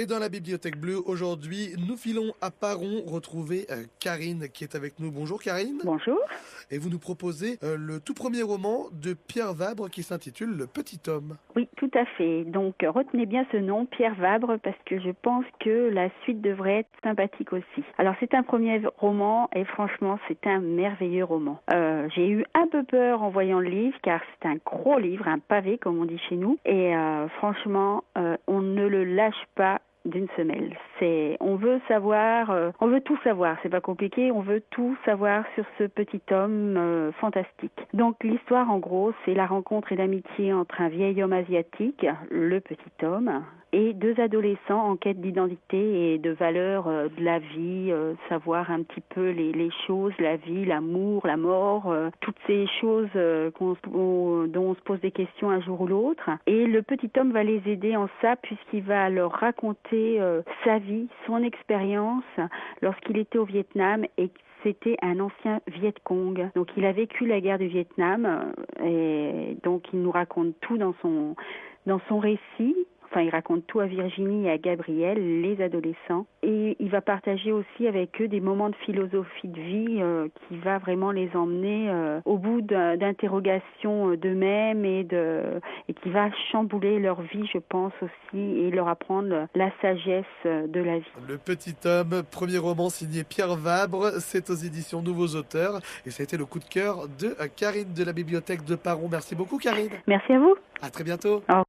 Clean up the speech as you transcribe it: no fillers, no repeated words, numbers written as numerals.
Et dans la Bibliothèque Bleue, aujourd'hui, nous filons à Paron retrouver Karine qui est avec nous. Bonjour Karine. Bonjour. Et vous nous proposez le tout premier roman de Pierre Vabre qui s'intitule Le Petit Homme. Oui, tout à fait. Donc, retenez bien ce nom, Pierre Vabre, parce que je pense que la suite devrait être sympathique aussi. Alors, c'est un premier roman et franchement, c'est un merveilleux roman. J'ai eu un peu peur en voyant le livre, car c'est un gros livre, un pavé, comme on dit chez nous. Et franchement, on ne le lâche pas d'une semelle. On veut savoir, on veut tout savoir, c'est pas compliqué, on veut tout savoir sur ce petit homme fantastique. Donc l'histoire en gros, c'est la rencontre et l'amitié entre un vieil homme asiatique, le petit homme, et deux adolescents en quête d'identité et de valeurs de la vie, savoir un petit peu les choses, la vie, l'amour, la mort, toutes ces choses dont on se pose des questions un jour ou l'autre. Et le petit homme va les aider en ça puisqu'il va leur raconter sa vie, son expérience lorsqu'il était au Vietnam et c'était un ancien Viet Cong. Donc il a vécu la guerre du Vietnam et donc il nous raconte tout dans son récit. Enfin, il raconte tout à Virginie et à Gabriel, les adolescents. Et il va partager aussi avec eux des moments de philosophie de vie qui va vraiment les emmener au bout d'interrogations d'eux-mêmes et qui va chambouler leur vie, je pense aussi, et leur apprendre la sagesse de la vie. Le Petit Homme, premier roman signé Pierre Vabre, c'est aux éditions Nouveaux Auteurs. Et ça a été le coup de cœur de Karine de la Bibliothèque de Paron. Merci beaucoup Karine. Merci à vous. À très bientôt. Au revoir.